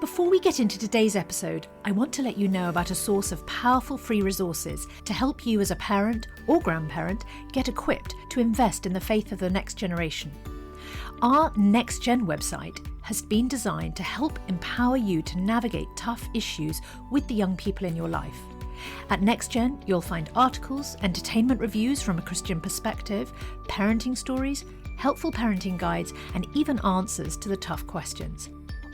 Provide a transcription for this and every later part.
Before we get into today's episode, I want to let you know about a source of powerful free resources to help you as a parent or grandparent get equipped to invest in the faith of the next generation. Our Next Gen website has been designed to help empower you to navigate tough issues with the young people in your life. At Next Gen, you'll find articles, entertainment reviews from a Christian perspective, parenting stories, helpful parenting guides, and even answers to the tough questions.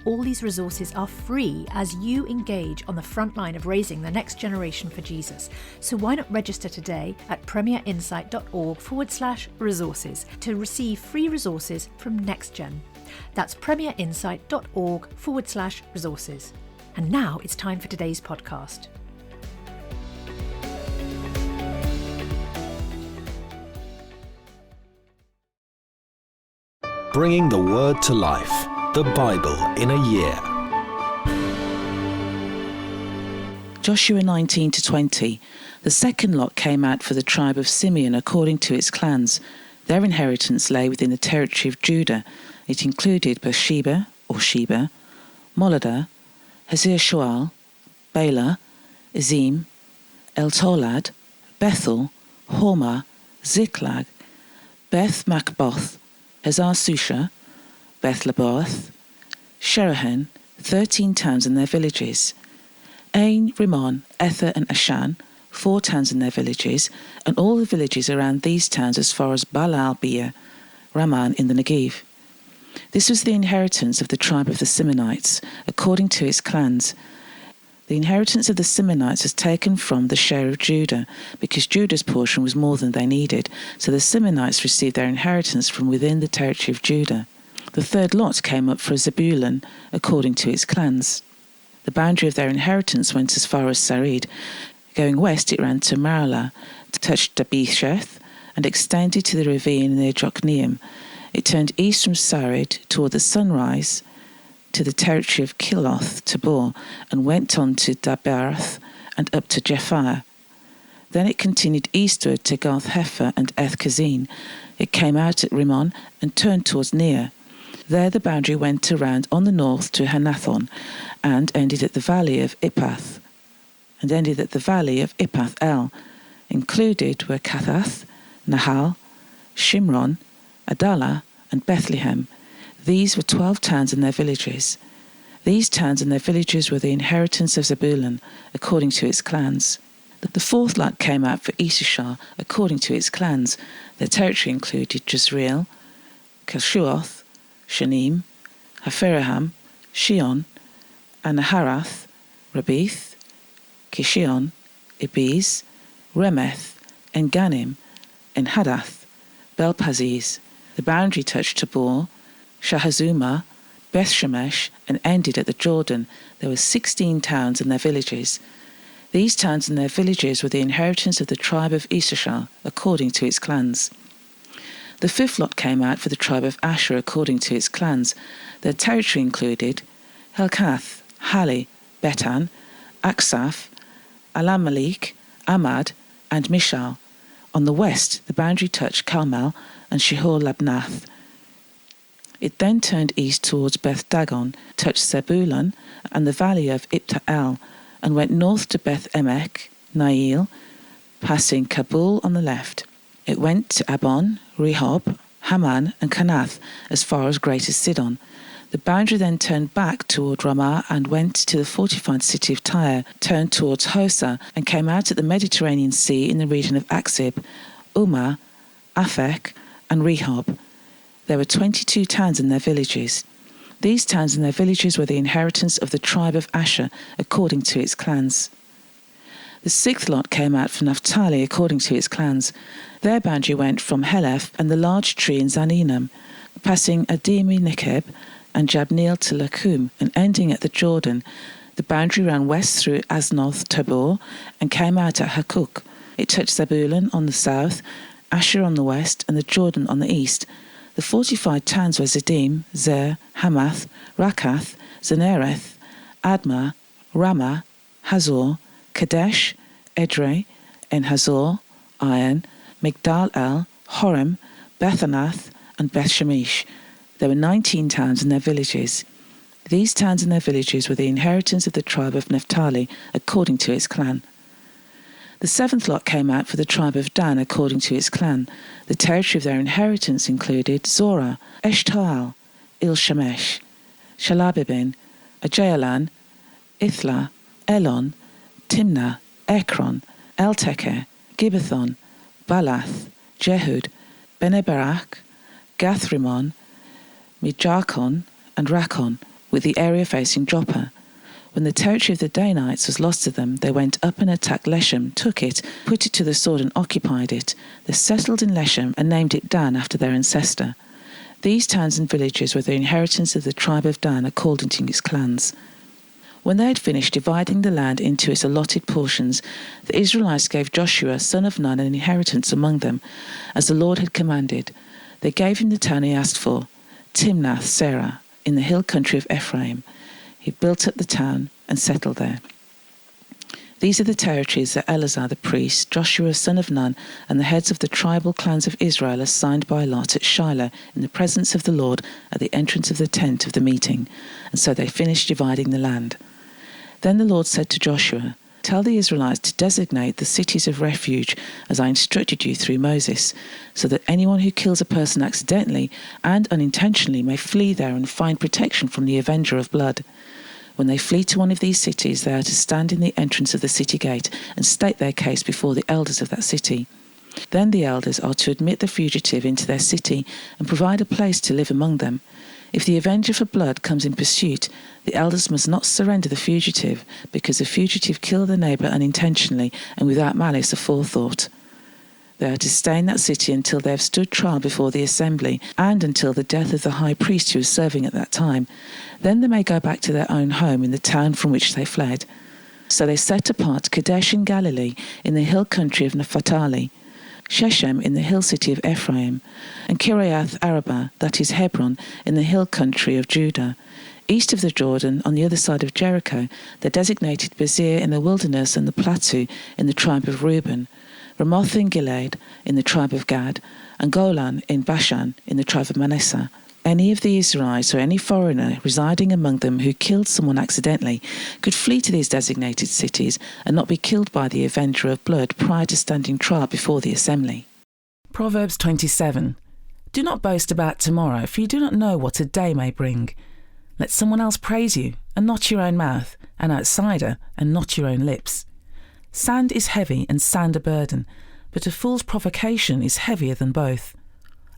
All these resources are free as you engage on the front line of raising the next generation for Jesus. So why not register today at premierinsight.org/resources to receive free resources from NextGen. That's premierinsight.org/resources. And now it's time for today's podcast. Bringing the Word to life. The Bible in a year. Joshua 19-20. The second lot came out for the tribe of Simeon according to its clans. Their inheritance lay within the territory of Judah. It included Beersheba, or Sheba, Moladah, Hazar-Shual, Bela, Ezim, El-Tolad, Bethel, Hormah, Ziklag, Beth-Macboth, Hazar-Susha, Beth-Lebaoth, Sherahan, 13 towns and their villages, Ain, Rimmon, Ether and Ashan, 4 towns and their villages, and all the villages around these towns as far as Baal-Beer, Raman in the Negev. This was the inheritance of the tribe of the Simeonites, according to its clans. The inheritance of the Simeonites was taken from the share of Judah, because Judah's portion was more than they needed, so the Simeonites received their inheritance from within the territory of Judah. The third lot came up for Zebulun, according to its clans. The boundary of their inheritance went as far as Sarid. Going west, it ran to Maralah, touched Dabesheth, and extended to the ravine near Jokneam. It turned east from Sarid toward the sunrise to the territory of Kiloth Tabor, and went on to Daberath and up to Jephthah. Then it continued eastward to Gath Hepher and Eth Kazin. It came out at Rimmon and turned towards Ner. There the boundary went around on the north to Hanathon, and ended at the valley of Ipath, El. Included were Kathath, Nahal, Shimron, Adalah, and Bethlehem. These were 12 towns and their villages. These towns and their villages were the inheritance of Zebulun, according to its clans. The fourth lot came out for Issachar, according to its clans. Their territory included Jezreel, Keshuoth, Shanim, Haphiraham, Shion, Anaharath, Rabith, Kishion, Ibiz, Remeth, En-Ganim, En-Hadath, Belpaziz. The boundary touched Tabor, Shahazumah, Beth-Shemesh, and ended at the Jordan. There were 16 towns and their villages. These towns and their villages were the inheritance of the tribe of Issachar, according to its clans. The fifth lot came out for the tribe of Asher, according to its clans. Their territory included Helkath, Hali, Betan, Aksaph, Alamalik, Amad, and Mishal. On the west, the boundary touched Carmel and Shihor-Labnath. It then turned east towards Beth Dagon, touched Zebulun and the valley of Ipta-El, and went north to Beth Emek, Nail, passing Kabul on the left. It went to Abon, Rehob, Haman, and Kanath, as far as Greater Sidon. The boundary then turned back toward Ramah and went to the fortified city of Tyre, turned towards Hosa, and came out at the Mediterranean Sea in the region of Aksib, Umah, Aphek, and Rehob. There were 22 towns and their villages. These towns and their villages were the inheritance of the tribe of Asher, according to its clans. The sixth lot came out for Naphtali, according to its clans. Their boundary went from Heleph and the large tree in Zaninam, passing Adimi-Nekeb and Jabneel to Lakum, and ending at the Jordan. The boundary ran west through Aznoth Tabor and came out at Hakuk. It touched Zebulun on the south, Asher on the west, and the Jordan on the east. The fortified towns were Ziddim, Zer, Hamath, Rakath, Zenereth, Admah, Ramah, Hazor, Kadesh, Edrei, En-Hazor, Iron, Migdal-El, Horem, Bethanath, and Beth-Shemesh. There were 19 towns and their villages. These towns and their villages were the inheritance of the tribe of Naphtali, according to its clan. The seventh lot came out for the tribe of Dan, according to its clan. The territory of their inheritance included Zorah, Eshtaol, Il-Shemesh, Shalabibin, Ajalan, Ithla, Elon, Timnah, Ekron, Eltekeh, Gibbethon, Balath, Jehud, Beneberak, Gathrimon, Mijarkon, and Rakon, with the area facing Joppa. When the territory of the Danites was lost to them, they went up and attacked Leshem, took it, put it to the sword and occupied it. They settled in Leshem and named it Dan after their ancestor. These towns and villages were the inheritance of the tribe of Dan according to its clans. When they had finished dividing the land into its allotted portions, the Israelites gave Joshua, son of Nun, an inheritance among them, as the Lord had commanded. They gave him the town he asked for, Timnath-Serah, in the hill country of Ephraim. He built up the town and settled there. These are the territories that Eleazar the priest, Joshua son of Nun, and the heads of the tribal clans of Israel assigned by lot at Shiloh in the presence of the Lord at the entrance of the tent of the meeting. And so they finished dividing the land. Then the Lord said to Joshua, "Tell the Israelites to designate the cities of refuge as I instructed you through Moses, so that anyone who kills a person accidentally and unintentionally may flee there and find protection from the avenger of blood. When they flee to one of these cities, they are to stand in the entrance of the city gate and state their case before the elders of that city. Then the elders are to admit the fugitive into their city and provide a place to live among them. If the avenger for blood comes in pursuit, the elders must not surrender the fugitive, because the fugitive killed their neighbour unintentionally and without malice aforethought. They are to stay in that city until they have stood trial before the assembly, and until the death of the high priest who is serving at that time. Then they may go back to their own home in the town from which they fled." So they set apart Kadesh in Galilee, in the hill country of Naphtali, Shechem in the hill city of Ephraim, and Kiriath Arabah, that is Hebron, in the hill country of Judah. East of the Jordan, on the other side of Jericho, they designated Bezir in the wilderness and the plateau in the tribe of Reuben, Ramoth in Gilead in the tribe of Gad, and Golan in Bashan in the tribe of Manasseh. Any of the Israelites or any foreigner residing among them who killed someone accidentally could flee to these designated cities and not be killed by the avenger of blood prior to standing trial before the assembly. Proverbs 27. Do not boast about tomorrow, for you do not know what a day may bring. Let someone else praise you, and not your own mouth, an outsider, and not your own lips. Sand is heavy and sand a burden, but a fool's provocation is heavier than both.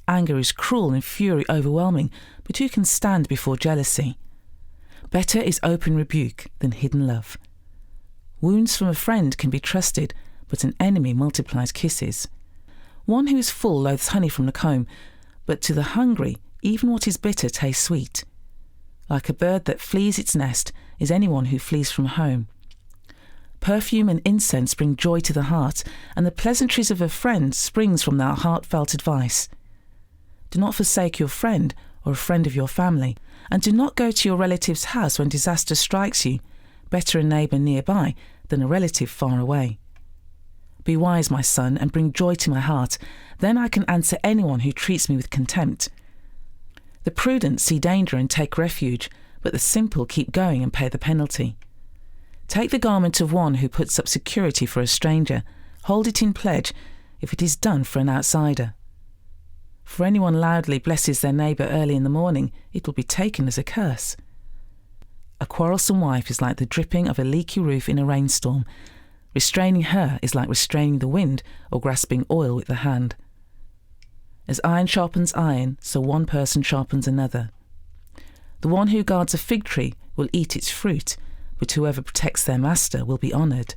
Anger is cruel and fury overwhelming, but who can stand before jealousy? Better is open rebuke than hidden love. Wounds from a friend can be trusted, but an enemy multiplies kisses. One who is full loathes honey from the comb, but to the hungry even what is bitter tastes sweet. Like a bird that flees its nest is anyone who flees from home. Perfume and incense bring joy to the heart, and the pleasantries of a friend springs from their heartfelt advice. Do not forsake your friend or a friend of your family, and do not go to your relative's house when disaster strikes you. Better a neighbour nearby than a relative far away. Be wise, my son, and bring joy to my heart. Then I can answer anyone who treats me with contempt. The prudent see danger and take refuge, but the simple keep going and pay the penalty. Take the garment of one who puts up security for a stranger. Hold it in pledge if it is done for an outsider. For anyone loudly blesses their neighbour early in the morning, it will be taken as a curse. A quarrelsome wife is like the dripping of a leaky roof in a rainstorm. Restraining her is like restraining the wind or grasping oil with the hand. As iron sharpens iron, so one person sharpens another. The one who guards a fig tree will eat its fruit, but whoever protects their master will be honoured.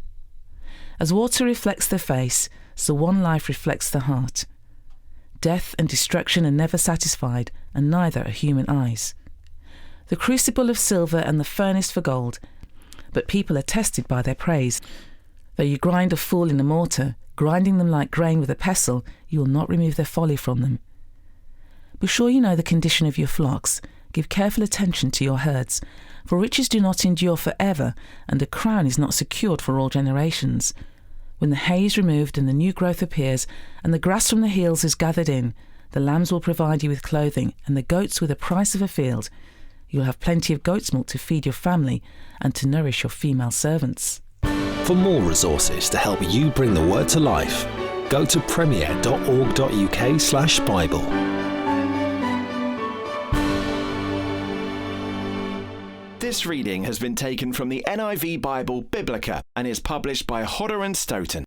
As water reflects the face, so one life reflects the heart. Death and destruction are never satisfied, and neither are human eyes. The crucible of silver and the furnace for gold, but people are tested by their praise. Though you grind a fool in a mortar, grinding them like grain with a pestle, you will not remove their folly from them. Be sure you know the condition of your flocks. Give careful attention to your herds, for riches do not endure forever, and a crown is not secured for all generations. When the hay is removed and the new growth appears, and the grass from the hills is gathered in, the lambs will provide you with clothing, and the goats with the price of a field. You'll have plenty of goat's milk to feed your family and to nourish your female servants. For more resources to help you bring the word to life, go to premier.org.uk/Bible. This reading has been taken from the NIV Bible Biblica and is published by Hodder and Stoughton.